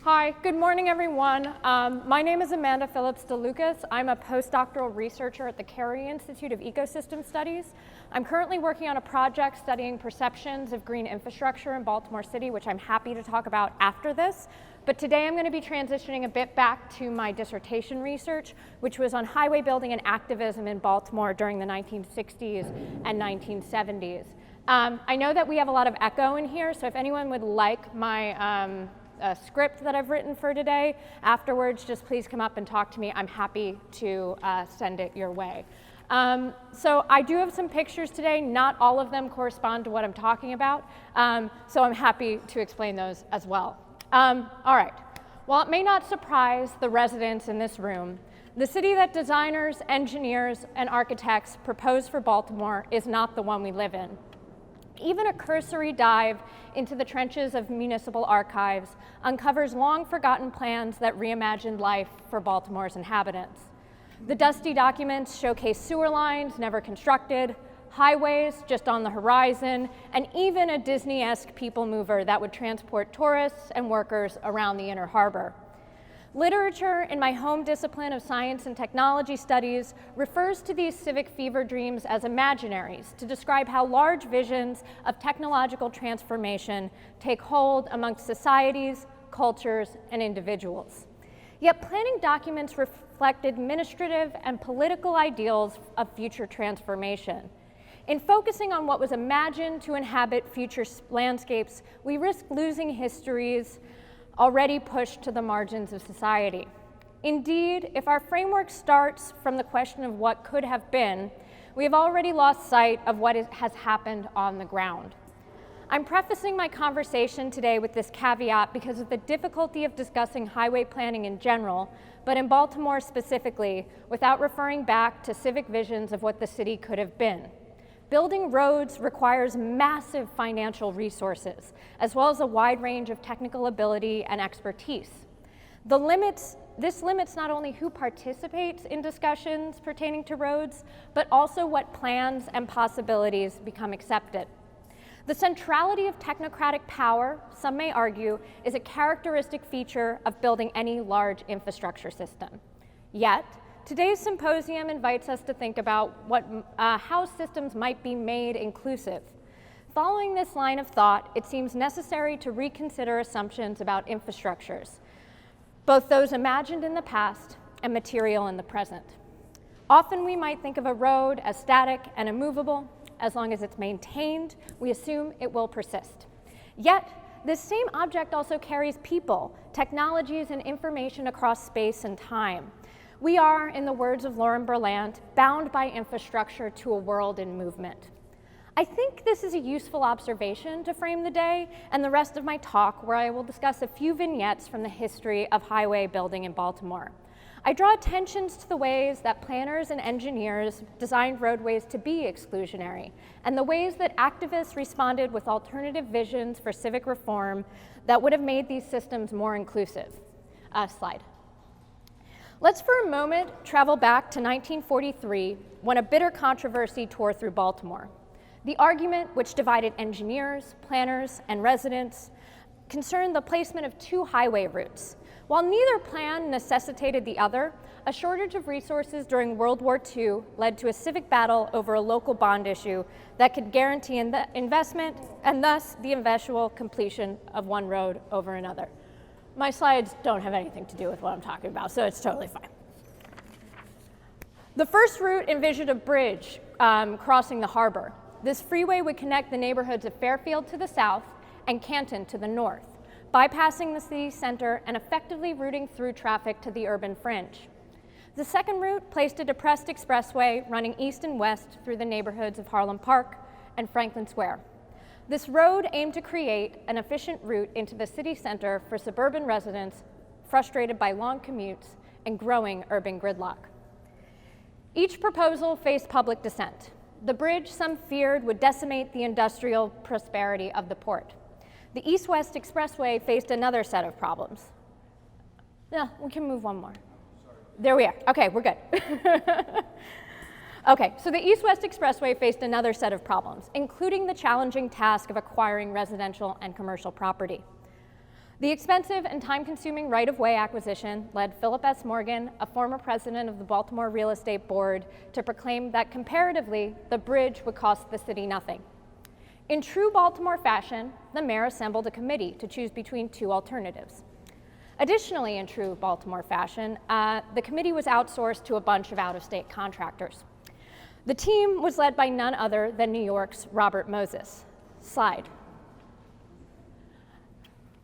Hi, good morning, everyone. My name is Amanda Phillips-DeLucas. I'm a postdoctoral researcher at the Carey Institute of Ecosystem Studies. I'm currently working on a project studying perceptions of green infrastructure in Baltimore City, which I'm happy to talk about after this. But today I'm going to be transitioning a bit back to my dissertation research, which was on highway building and activism in Baltimore during the 1960s and 1970s. I know that we have a lot of echo in here, so if anyone would like my script that I've written for today afterwards, just please come up and talk to me. I'm happy to send it your way. So I do have some pictures today. Not all of them correspond to what I'm talking about, so I'm happy to explain those as well. All right. While it may not surprise the residents in this room, the city that designers, engineers, and architects propose for Baltimore is not the one we live in. Even a cursory dive into the trenches of municipal archives uncovers long-forgotten plans that reimagined life for Baltimore's inhabitants. The dusty documents showcase sewer lines never constructed, highways just on the horizon, and even a Disney-esque people mover that would transport tourists and workers around the inner harbor. Literature in my home discipline of science and technology studies refers to these civic fever dreams as imaginaries to describe how large visions of technological transformation take hold amongst societies, cultures, and individuals. Yet planning documents reflect administrative and political ideals of future transformation. In focusing on what was imagined to inhabit future landscapes, we risk losing histories already pushed to the margins of society. Indeed, if our framework starts from the question of what could have been, we have already lost sight of what has happened on the ground. I'm prefacing my conversation today with this caveat because of the difficulty of discussing highway planning in general, but in Baltimore specifically, without referring back to civic visions of what the city could have been. Building roads requires massive financial resources, as well as a wide range of technical ability and expertise. This limits not only who participates in discussions pertaining to roads, but also what plans and possibilities become accepted. The centrality of technocratic power, some may argue, is a characteristic feature of building any large infrastructure system. Yet, today's symposium invites us to think about how systems might be made inclusive. Following this line of thought, it seems necessary to reconsider assumptions about infrastructures, both those imagined in the past and material in the present. Often we might think of a road as static and immovable. As long as it's maintained, we assume it will persist. Yet, this same object also carries people, technologies, and information across space and time. We are, in the words of Lauren Berlant, bound by infrastructure to a world in movement. I think this is a useful observation to frame the day and the rest of my talk, where I will discuss a few vignettes from the history of highway building in Baltimore. I draw attentions to the ways that planners and engineers designed roadways to be exclusionary, and the ways that activists responded with alternative visions for civic reform that would have made these systems more inclusive. Slide. Let's for a moment travel back to 1943, when a bitter controversy tore through Baltimore. The argument, which divided engineers, planners, and residents, concerned the placement of two highway routes. While neither plan necessitated the other, a shortage of resources during World War II led to a civic battle over a local bond issue that could guarantee investment and thus the eventual completion of one road over another. My slides don't have anything to do with what I'm talking about, so it's totally fine. The first route envisioned a bridge crossing the harbor. This freeway would connect the neighborhoods of Fairfield to the south and Canton to the north, bypassing the city center and effectively routing through traffic to the urban fringe. The second route placed a depressed expressway running east and west through the neighborhoods of Harlem Park and Franklin Square. This road aimed to create an efficient route into the city center for suburban residents frustrated by long commutes and growing urban gridlock. Each proposal faced public dissent. The bridge, some feared, would decimate the industrial prosperity of the port. The East-West Expressway faced another set of problems. No, we can move one more. There we are. Okay, we're good. Okay, so the East-West Expressway faced another set of problems, including the challenging task of acquiring residential and commercial property. The expensive and time-consuming right-of-way acquisition led Philip S. Morgan, a former president of the Baltimore Real Estate Board, to proclaim that comparatively, the bridge would cost the city nothing. In true Baltimore fashion, the mayor assembled a committee to choose between two alternatives. Additionally, in true Baltimore fashion, the committee was outsourced to a bunch of out-of-state contractors. The team was led by none other than New York's Robert Moses. Slide.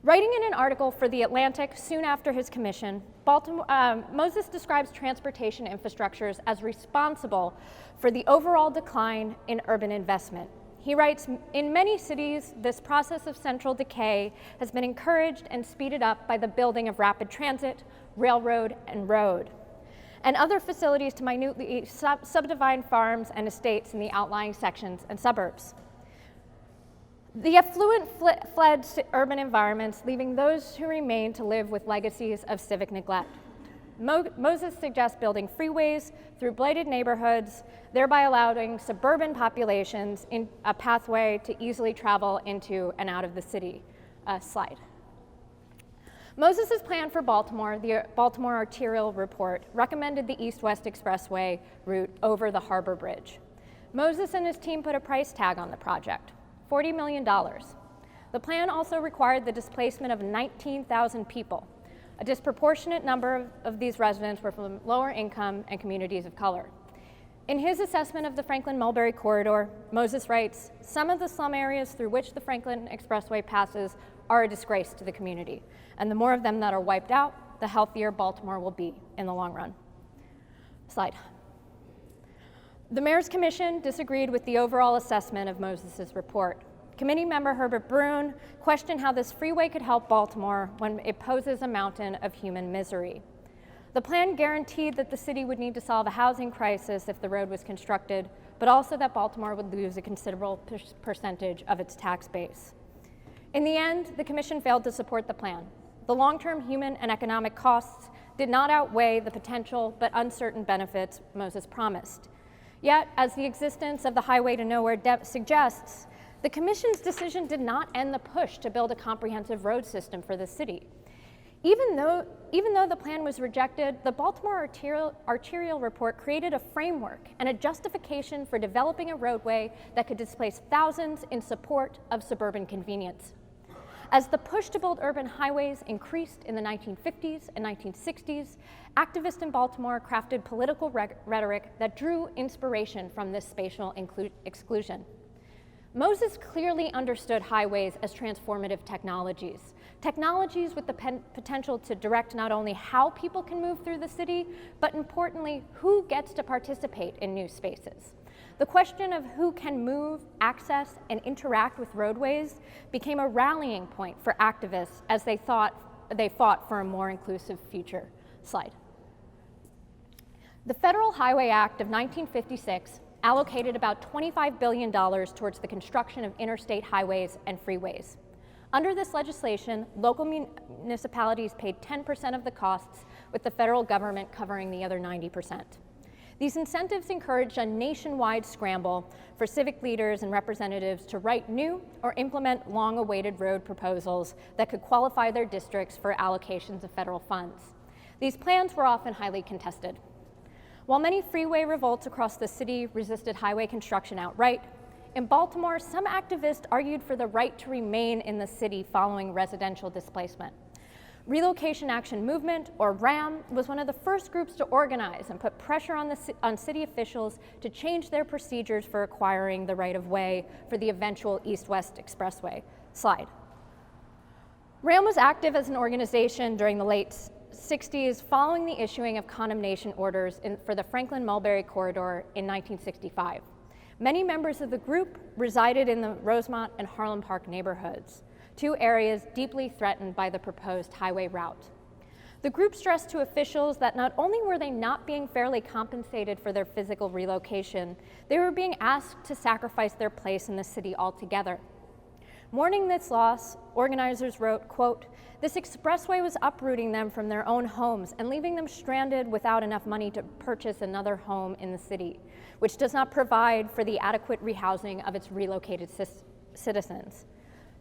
Writing in an article for The Atlantic soon after his commission, Moses describes transportation infrastructures as responsible for the overall decline in urban investment. He writes, in many cities, this process of central decay has been encouraged and speeded up by the building of rapid transit, railroad, and road, and other facilities to minutely subdivide farms and estates in the outlying sections and suburbs. The affluent fled to urban environments, leaving those who remain to live with legacies of civic neglect. Moses suggests building freeways through blighted neighborhoods, thereby allowing suburban populations in a pathway to easily travel into and out of the city. Slide. Moses' plan for Baltimore, the Baltimore Arterial Report, recommended the East-West Expressway route over the Harbor Bridge. Moses and his team put a price tag on the project, $40 million. The plan also required the displacement of 19,000 people. A disproportionate number of these residents were from lower income and communities of color. In his assessment of the Franklin-Mulberry corridor, Moses writes, some of the slum areas through which the Franklin Expressway passes are a disgrace to the community, and the more of them that are wiped out, the healthier Baltimore will be in the long run. Slide. The Mayor's Commission disagreed with the overall assessment of Moses' report. Committee member Herbert Brune questioned how this freeway could help Baltimore when it poses a mountain of human misery. The plan guaranteed that the city would need to solve a housing crisis if the road was constructed, but also that Baltimore would lose a considerable percentage of its tax base. In the end, the commission failed to support the plan. The long-term human and economic costs did not outweigh the potential but uncertain benefits Moses promised. Yet, as the existence of the highway to nowhere suggests, the commission's decision did not end the push to build a comprehensive road system for the city. Even though the plan was rejected, the Baltimore Arterial Report created a framework and a justification for developing a roadway that could displace thousands in support of suburban convenience. As the push to build urban highways increased in the 1950s and 1960s, activists in Baltimore crafted political rhetoric that drew inspiration from this spatial exclusion. Moses clearly understood highways as transformative technologies with the potential to direct not only how people can move through the city, but importantly, who gets to participate in new spaces. The question of who can move, access, and interact with roadways became a rallying point for activists as they fought for a more inclusive future. Slide. The Federal Highway Act of 1956 allocated about $25 billion towards the construction of interstate highways and freeways. Under this legislation, local municipalities paid 10% of the costs, with the federal government covering the other 90%. These incentives encouraged a nationwide scramble for civic leaders and representatives to write new or implement long-awaited road proposals that could qualify their districts for allocations of federal funds. These plans were often highly contested. While many freeway revolts across the city resisted highway construction outright, in Baltimore, some activists argued for the right to remain in the city following residential displacement. Relocation Action Movement, or RAM, was one of the first groups to organize and put pressure on city officials to change their procedures for acquiring the right-of-way for the eventual East-West Expressway. Slide. RAM was active as an organization during the late 60s following the issuing of condemnation orders for the Franklin-Mulberry corridor in 1965. Many members of the group resided in the Rosemont and Harlem Park neighborhoods, two areas deeply threatened by the proposed highway route. The group stressed to officials that not only were they not being fairly compensated for their physical relocation, they were being asked to sacrifice their place in the city altogether. Mourning this loss, organizers wrote, quote, "This expressway was uprooting them from their own homes and leaving them stranded without enough money to purchase another home in the city, which does not provide for the adequate rehousing of its relocated citizens."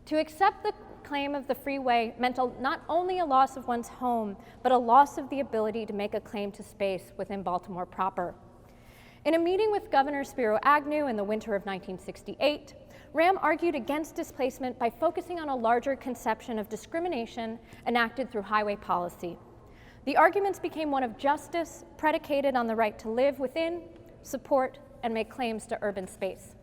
To accept the claim of the freeway meant not only a loss of one's home, but a loss of the ability to make a claim to space within Baltimore proper. In a meeting with Governor Spiro Agnew in the winter of 1968, Ram argued against displacement by focusing on a larger conception of discrimination enacted through highway policy. The arguments became one of justice predicated on the right to live within, support, and make claims to urban space.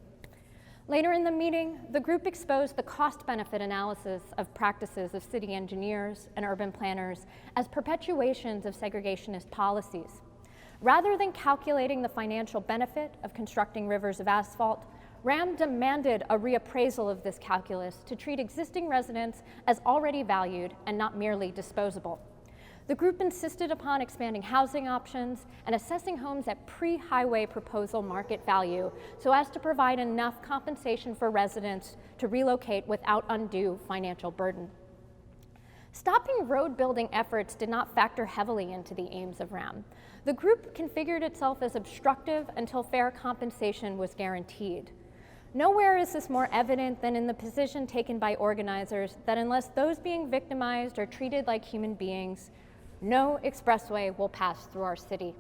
Later in the meeting, the group exposed the cost-benefit analysis of practices of city engineers and urban planners as perpetuations of segregationist policies. Rather than calculating the financial benefit of constructing rivers of asphalt, Ram demanded a reappraisal of this calculus to treat existing residents as already valued and not merely disposable. The group insisted upon expanding housing options and assessing homes at pre-highway proposal market value so as to provide enough compensation for residents to relocate without undue financial burden. Stopping road building efforts did not factor heavily into the aims of RAM. The group configured itself as obstructive until fair compensation was guaranteed. Nowhere is this more evident than in the position taken by organizers that unless those being victimized are treated like human beings, no expressway will pass through our city.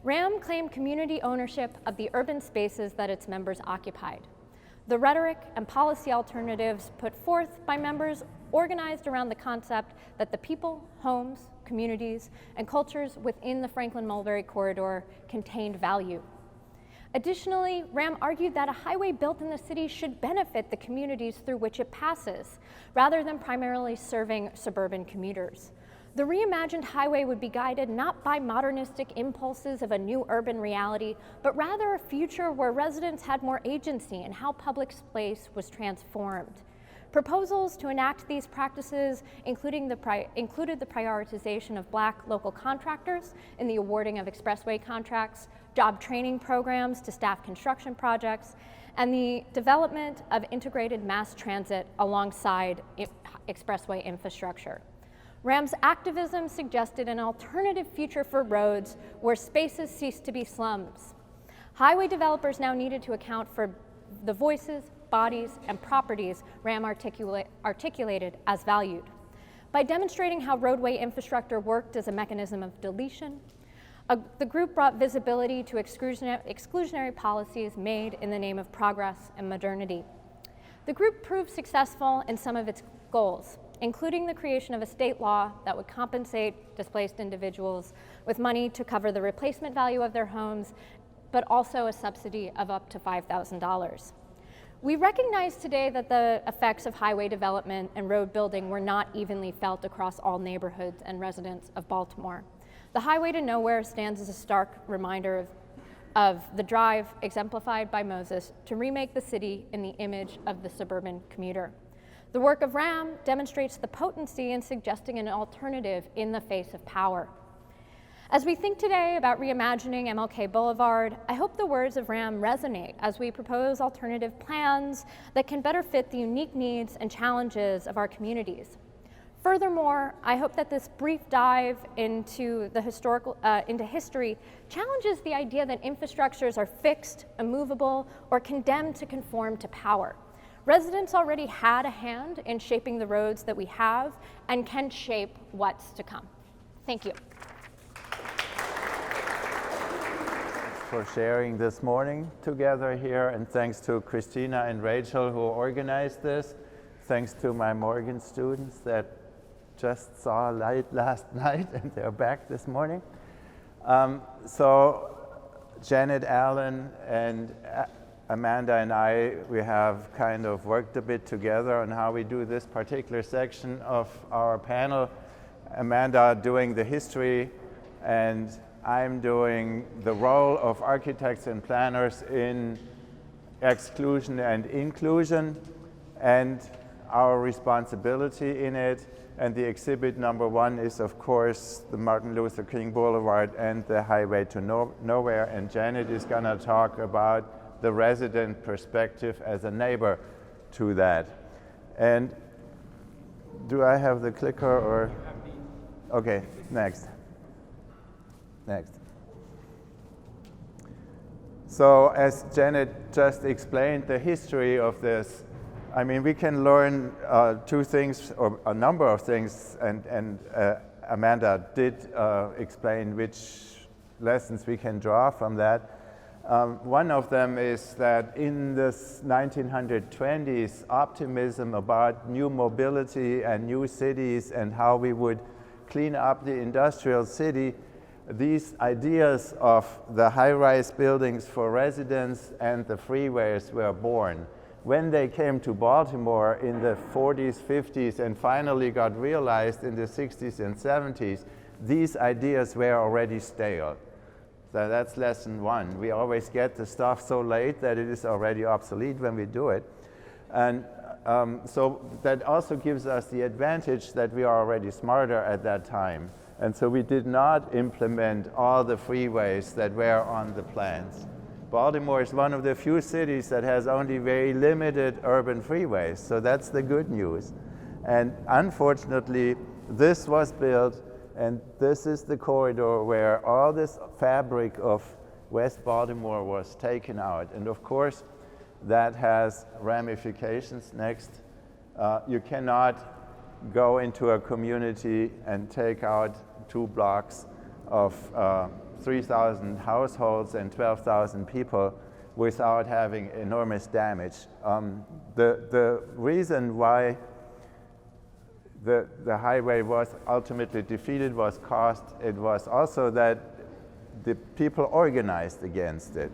RAM claimed community ownership of the urban spaces that its members occupied. The rhetoric and policy alternatives put forth by members organized around the concept that the people, homes, communities, and cultures within the Franklin-Mulberry corridor contained value. Additionally, RAM argued that a highway built in the city should benefit the communities through which it passes, rather than primarily serving suburban commuters. The reimagined highway would be guided not by modernistic impulses of a new urban reality, but rather a future where residents had more agency in how public space was transformed. Proposals to enact these practices included the prioritization of Black local contractors in the awarding of expressway contracts, job training programs to staff construction projects, and the development of integrated mass transit alongside expressway infrastructure. RAM's activism suggested an alternative future for roads where spaces ceased to be slums. Highway developers now needed to account for the voices, bodies, and properties RAM articulated as valued. By demonstrating how roadway infrastructure worked as a mechanism of deletion, the group brought visibility to exclusionary policies made in the name of progress and modernity. The group proved successful in some of its goals, including the creation of a state law that would compensate displaced individuals with money to cover the replacement value of their homes, but also a subsidy of up to $5,000. We recognize today that the effects of highway development and road building were not evenly felt across all neighborhoods and residents of Baltimore. The highway to nowhere stands as a stark reminder of the drive exemplified by Moses to remake the city in the image of the suburban commuter. The work of RAM demonstrates the potency in suggesting an alternative in the face of power. As we think today about reimagining MLK Boulevard, I hope the words of RAM resonate as we propose alternative plans that can better fit the unique needs and challenges of our communities. Furthermore, I hope that this brief dive into history challenges the idea that infrastructures are fixed, immovable, or condemned to conform to power. Residents already had a hand in shaping the roads that we have and can shape what's to come. Thank you. For sharing this morning together here, and thanks to Christina and Rachel who organized this. Thanks to my Morgan students that just saw light last night and they're back this morning. So Janet Allen and Amanda and I, we have kind of worked a bit together on how we do this particular section of our panel. Amanda doing the history, and I'm doing the role of architects and planners in exclusion and inclusion, and our responsibility in it. And the exhibit number one is, of course, the Martin Luther King Boulevard and the highway to nowhere. And Janet is going to talk about the resident perspective as a neighbor to that. And do I have the clicker or? Okay, next. So as Janet just explained the history of this, I mean, we can learn two things, or a number of things, and Amanda did explain which lessons we can draw from that. One of them is that in the 1920s, optimism about new mobility and new cities and how we would clean up the industrial city, these ideas of the high-rise buildings for residents and the freeways were born. When they came to Baltimore in the 40s, 50s, and finally got realized in the 60s and 70s, these ideas were already stale. So that's lesson one. We always get the stuff so late that it is already obsolete when we do it. And so that also gives us the advantage that we are already smarter at that time. And so we did not implement all the freeways that were on the plans. Baltimore is one of the few cities that has only very limited urban freeways, so that's the good news. And unfortunately, this was built, and this is the corridor where all this fabric of West Baltimore was taken out. And of course, that has ramifications. Next, you cannot go into a community and take out 2 blocks of 3,000 households and 12,000 people without having enormous damage. The reason why the highway was ultimately defeated was cost. It was also that the people organized against it.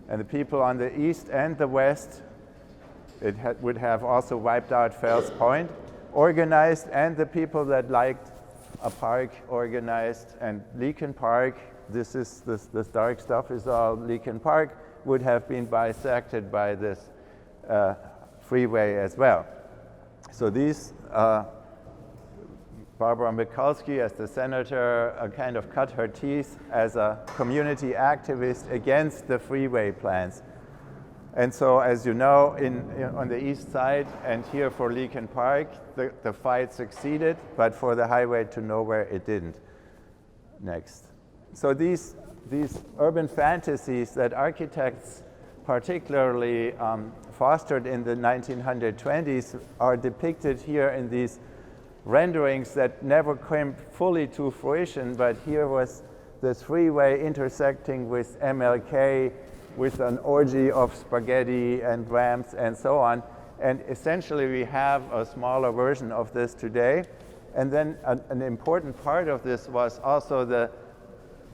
And the people on the east and the west, would have also wiped out Fells Point, organized, and the people that liked a park organized, and Leakin Park, this dark stuff is all Leakin Park, would have been bisected by this freeway as well. So these, Barbara Mikulski as the senator kind of cut her teeth as a community activist against the freeway plans. And so, as you know, on the east side and here for Leakin Park, the fight succeeded, but for the highway to nowhere, it didn't. Next. So these urban fantasies that architects particularly fostered in the 1920s are depicted here in these renderings that never came fully to fruition, but here was this freeway intersecting with MLK, with an orgy of spaghetti and ramps and so on. And essentially we have a smaller version of this today. And then an important part of this was also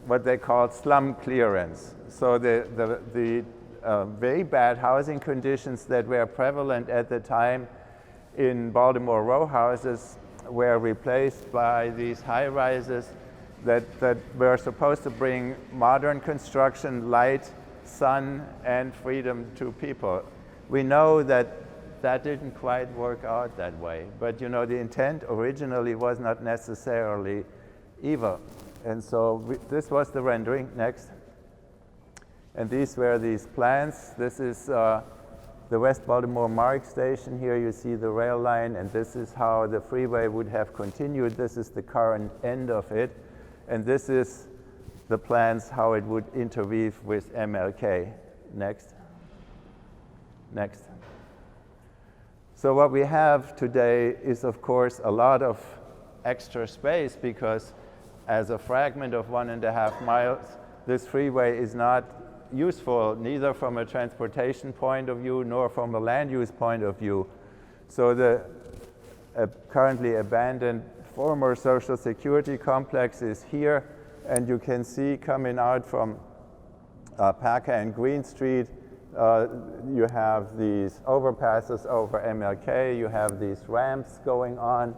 what they called slum clearance. So the very bad housing conditions that were prevalent at the time in Baltimore row houses were replaced by these high rises that were supposed to bring modern construction, light, sun, and freedom to people. We know that didn't quite work out that way, but you know, the intent originally was not necessarily evil. And so this was the rendering. Next. And these were these plans. This is the West Baltimore MARC station. Here you see the rail line, and this is how the freeway would have continued. This is the current end of it, and this is the plans how it would interweave with MLK. Next. Next. So what we have today is, of course, a lot of extra space, because as a fragment of 1.5 miles, this freeway is not useful, neither from a transportation point of view nor from a land use point of view. So the currently abandoned former Social Security complex is here, and you can see coming out from Packer and Green Street, you have these overpasses over MLK, you have these ramps going on,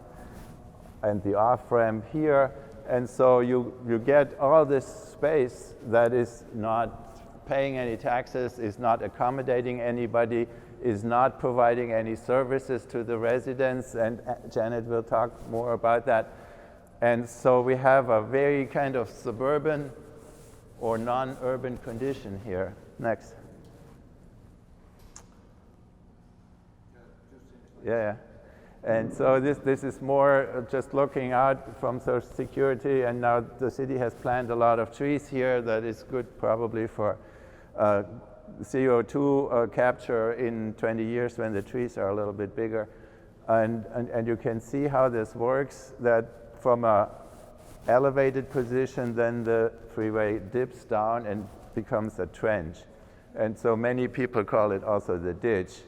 and the off-ramp here. And so you get all this space that is not paying any taxes, is not accommodating anybody, is not providing any services to the residents, and Janet will talk more about that. And so we have a very kind of suburban or non-urban condition here. Next. Yeah. And so this is more just looking out from Social Security, and now the city has planted a lot of trees here that is good probably for CO2 capture in 20 years when the trees are a little bit bigger. And you can see how this works, that from a elevated position, then the freeway dips down and becomes a trench. And so many people call it also the ditch.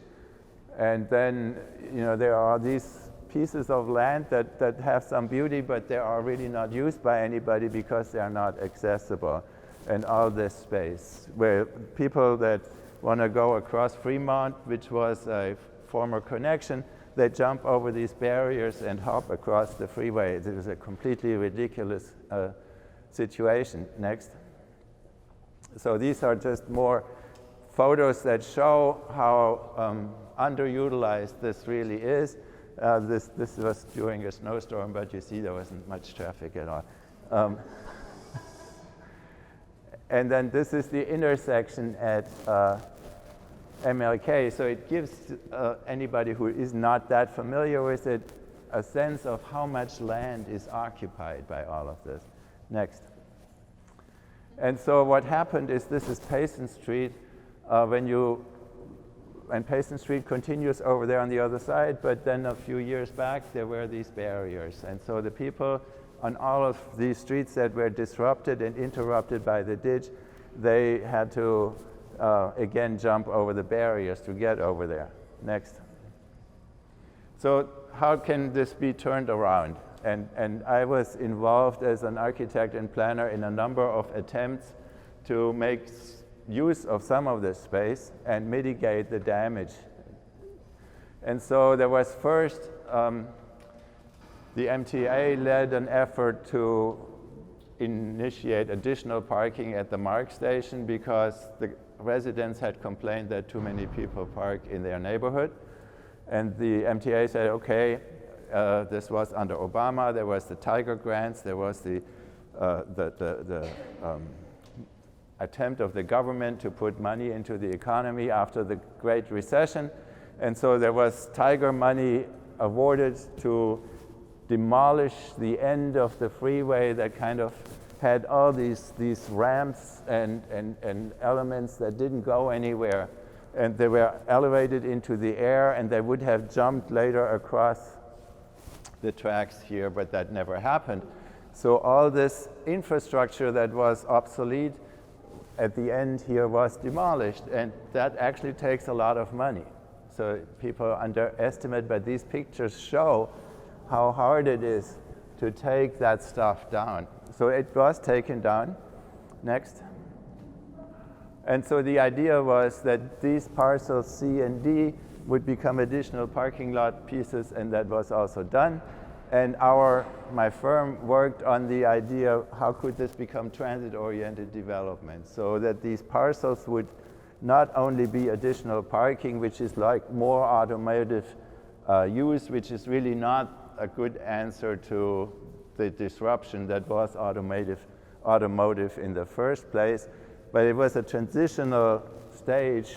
And then, there are these pieces of land that have some beauty, but they are really not used by anybody because they are not accessible. And all this space where people that want to go across Fremont, which was a former connection, they jump over these barriers and hop across the freeway. It is a completely ridiculous situation. Next. So these are just more photos that show how underutilized this really is. This was during a snowstorm, but you see there wasn't much traffic at all. And then this is the intersection at MLK, so it gives anybody who is not that familiar with it a sense of how much land is occupied by all of this. Next. And so what happened is, this is Payson Street. When Payson Street continues over there on the other side, but then a few years back there were these barriers. And so the people on all of these streets that were disrupted and interrupted by the ditch, they had to again jump over the barriers to get over there. Next. So how can this be turned around? And I was involved as an architect and planner in a number of attempts to make use of some of this space and mitigate the damage. And so there was first, the MTA led an effort to initiate additional parking at the MARC station because the residents had complained that too many people park in their neighborhood. And the MTA said, okay, this was under Obama, there was the Tiger grants, there was the attempt of the government to put money into the economy after the Great Recession. And so there was Tiger money awarded to demolish the end of the freeway that kind of had all these ramps and elements that didn't go anywhere. And they were elevated into the air, and they would have jumped later across the tracks here, but that never happened. So all this infrastructure that was obsolete at the end here was demolished, and that actually takes a lot of money. So people underestimate, but these pictures show how hard it is to take that stuff down. So it was taken down. Next. And so the idea was that these parcels C and D would become additional parking lot pieces, and that was also done. And my firm worked on the idea, how could this become transit-oriented development, so that these parcels would not only be additional parking, which is like more automotive use, which is really not a good answer to the disruption that was automotive in the first place, but it was a transitional stage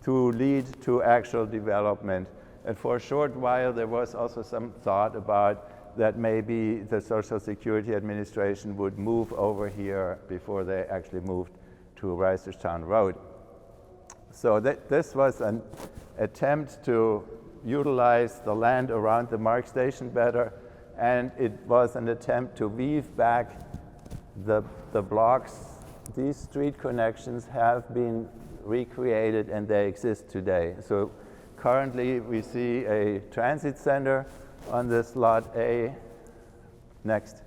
to lead to actual development. And for a short while, there was also some thought about that maybe the Social Security Administration would move over here before they actually moved to Reisterstown Road. So this was an attempt to utilize the land around the MARC station better, and it was an attempt to weave back the blocks. These street connections have been recreated, and they exist today. So currently, we see a transit center on this lot A. Next.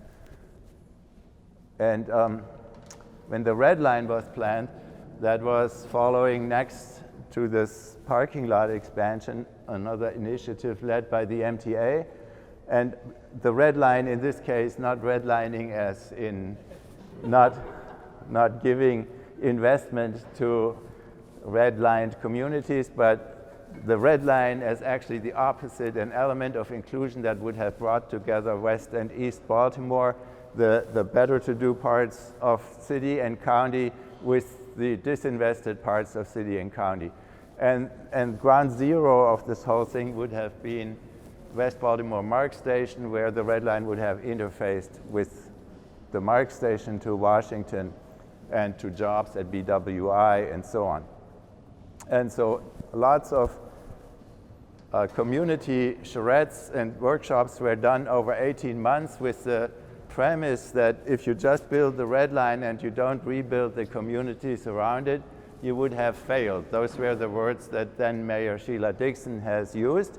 And when the red line was planned, that was following next to this parking lot expansion, another initiative led by the MTA. And the red line in this case, not redlining as in not giving investment to red-lined communities, but the red line as actually the opposite, an element of inclusion that would have brought together West and East Baltimore, the better-to-do parts of city and county with the disinvested parts of city and county. And ground zero of this whole thing would have been West Baltimore MARC station, where the red line would have interfaced with the MARC station to Washington. and to jobs at BWI and so on. And so lots of community charrettes and workshops were done over 18 months with the premise that if you just build the Red Line and you don't rebuild the communities around it, you would have failed. Those were the words that then Mayor Sheila Dixon has used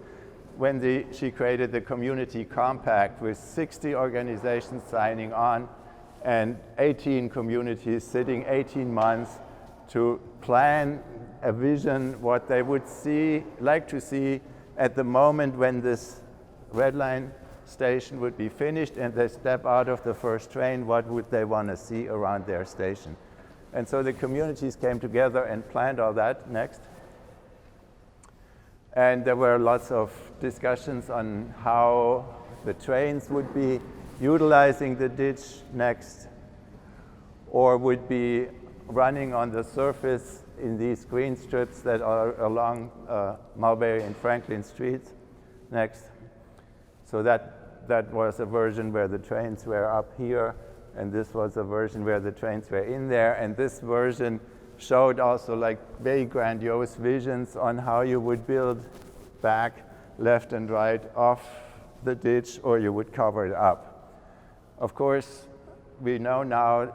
when she created the Community Compact with 60 organizations signing on and 18 communities sitting 18 months to plan a vision, what they would like to see at the moment when this Red Line station would be finished and they step out of the first train, what would they want to see around their station. And so the communities came together and planned all that. Next. And there were lots of discussions on how the trains would be utilizing the ditch next, or would be running on the surface in these green strips that are along Mulberry and Franklin Streets. Next. So that was a version where the trains were up here, and this was a version where the trains were in there, and this version showed also like very grandiose visions on how you would build back, left and right off the ditch, or you would cover it up. Of course, we know now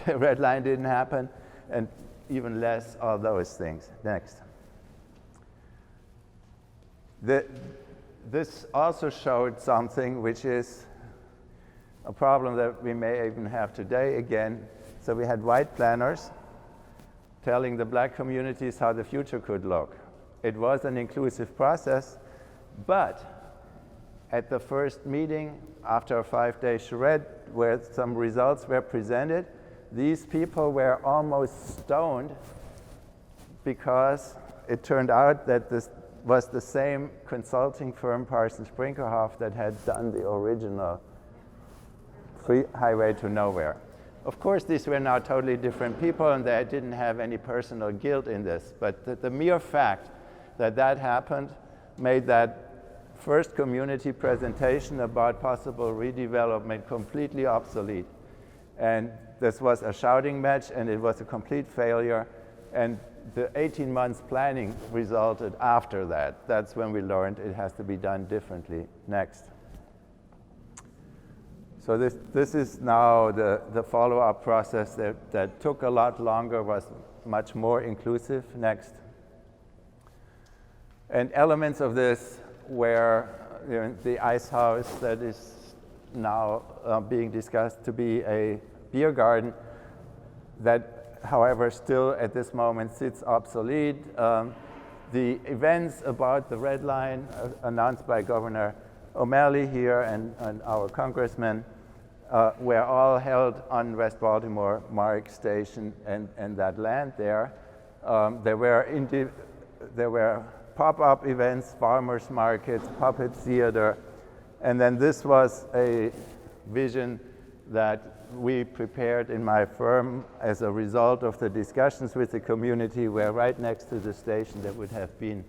the Red Line didn't happen, and even less all those things. Next. This also showed something which is a problem that we may even have today again. So we had white planners telling the black communities how the future could look. It was an inclusive process, but at the first meeting after a 5-day charrette where some results were presented, these people were almost stoned because it turned out that this was the same consulting firm, Parsons Brinckerhoff, that had done the original Free Highway to Nowhere. Of course, these were now totally different people, and they didn't have any personal guilt in this. But the mere fact that that happened made that first community presentation about possible redevelopment completely obsolete. And this was a shouting match, and it was a complete failure. And the 18 months planning resulted after that. That's when we learned it has to be done differently. Next. So this is now the follow-up process that took a lot longer, was much more inclusive. Next. And elements of this were the ice house that is now being discussed to be a beer garden that, however, still at this moment sits obsolete. The events about the Red Line announced by Governor O'Malley here and our congressman were all held on West Baltimore Mark Station and that land there. There were pop-up events, farmers markets, puppet theater, and then this was a vision that we prepared in my firm as a result of the discussions with the community, where right next to the station there would have been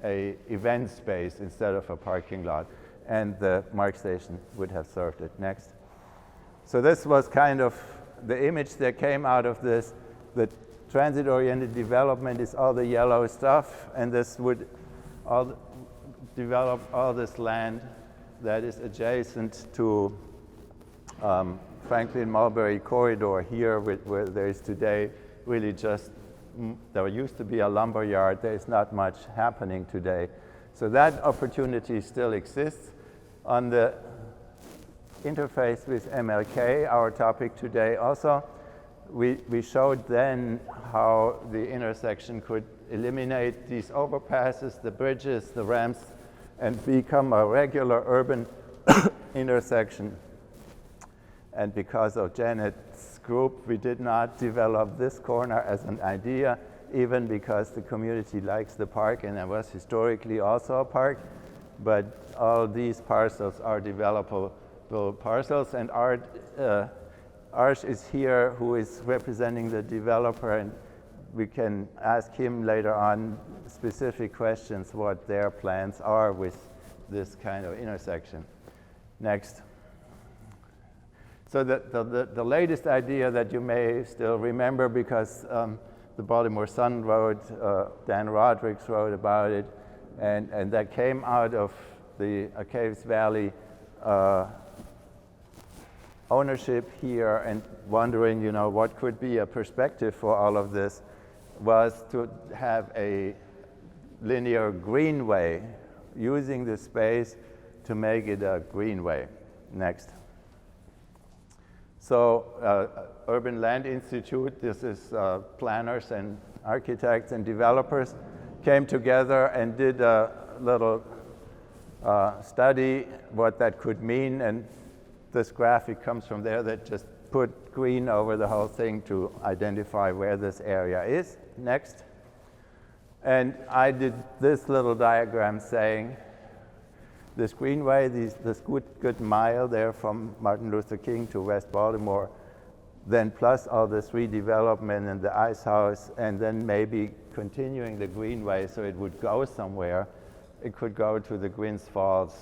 an event space instead of a parking lot, and the Mark Station would have served it. Next. So this was kind of the image that came out of this. The transit-oriented development is all the yellow stuff, and this would all develop all this land that is adjacent to Franklin Mulberry corridor here, where there is today really just, there used to be a lumber yard. There is not much happening today. So that opportunity still exists. On the interface with MLK, our topic today also, we showed then how the intersection could eliminate these overpasses, the bridges, the ramps, and become a regular urban intersection. And because of Janet's group, we did not develop this corner as an idea, even because the community likes the park, and it was historically also a park. But all these parcels are developable parcels, and Arsh is here, who is representing the developer, and we can ask him later on specific questions what their plans are with this kind of intersection. Next. So the latest idea that you may still remember, because the Baltimore Sun wrote, Dan Rodrigues wrote about it, and that came out of the Caves Valley ownership here, and wondering, you know, what could be a perspective for all of this, was to have a linear greenway, using the space to make it a greenway. Next. So Urban Land Institute, this is planners and architects and developers, came together and did a little study what that could mean, and this graphic comes from there that just put green over the whole thing to identify where this area is. Next. And I did this little diagram saying this greenway, this good mile there from Martin Luther King to West Baltimore, then plus all this redevelopment and the ice house, and then maybe continuing the greenway so it would go somewhere. It could go to the Gwynns Falls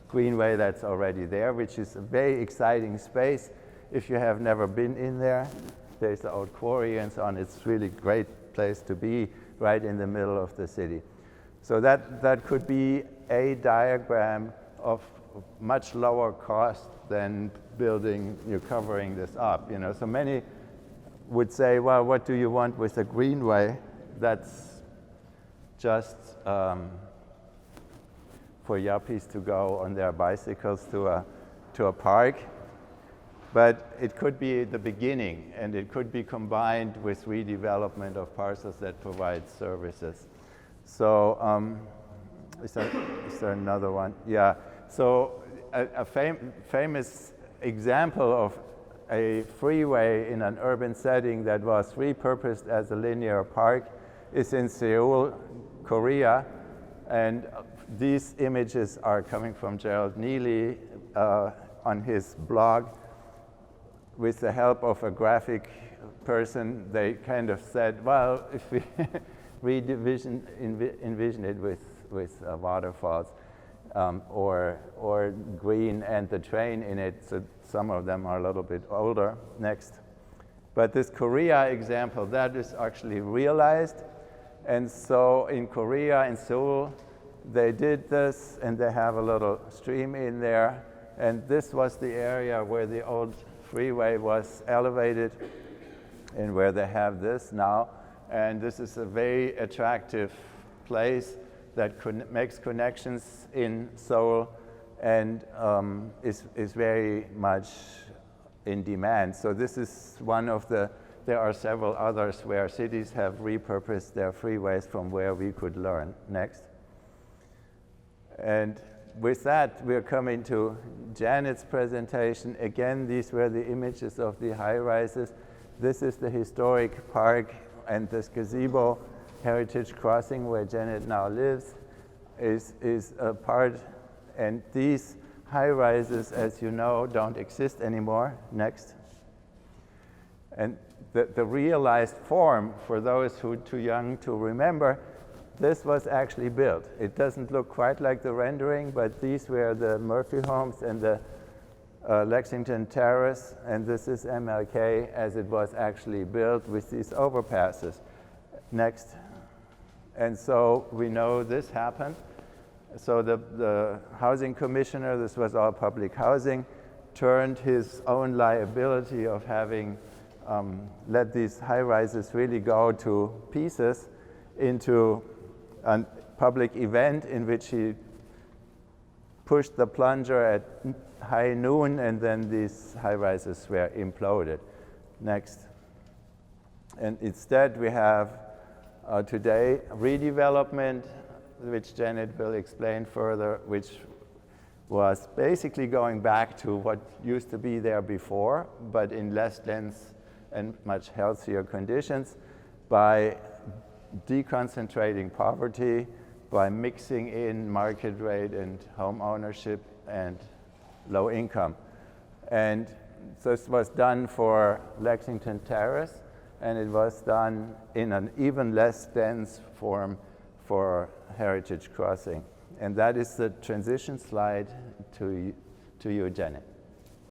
greenway that's already there, which is a very exciting space. If you have never been in there, there's the old quarry and so on. It's really a great place to be, right in the middle of the city. So that could be a diagram of much lower cost than building, covering this up. So many would say, well, what do you want with a greenway? That's just for yuppies to go on their bicycles to a park. But it could be the beginning, and it could be combined with redevelopment of parcels that provide services. So is there another one? Yeah. So a famous example of a freeway in an urban setting that was repurposed as a linear park is in Seoul, Korea. And these images are coming from Gerald Neely on his blog. With the help of a graphic person, they kind of said, well, if we envision it with waterfalls or green and the train in it, so some of them are a little bit older. Next. But this Korea example, that is actually realized. And so in Korea, in Seoul, they did this, and they have a little stream in there. And this was the area where the old freeway was elevated, and where they have this now. And this is a very attractive place that makes connections in Seoul, and is very much in demand. So this is one of there are several others where cities have repurposed their freeways from where we could learn. Next. And with that, we're coming to Janet's presentation. Again, these were the images of the high-rises. This is the historic park, and this gazebo, Heritage Crossing, where Janet now lives, is a part. And these high-rises, as you know, don't exist anymore. Next. And the realized form, for those who are too young to remember, this was actually built. It doesn't look quite like the rendering, but these were the Murphy homes and the Lexington Terrace, and this is MLK as it was actually built with these overpasses. Next. And so we know this happened. So the housing commissioner, this was all public housing, turned his own liability of having let these high-rises really go to pieces into a public event in which he pushed the plunger at high noon, and then these high-rises were imploded. Next. And instead we have today redevelopment, which Janet will explain further, which was basically going back to what used to be there before, but in less dense and much healthier conditions, by deconcentrating poverty, by mixing in market rate and home ownership and low income. And this was done for Lexington Terrace, and it was done in an even less dense form for Heritage Crossing. And that is the transition slide to you, Janet.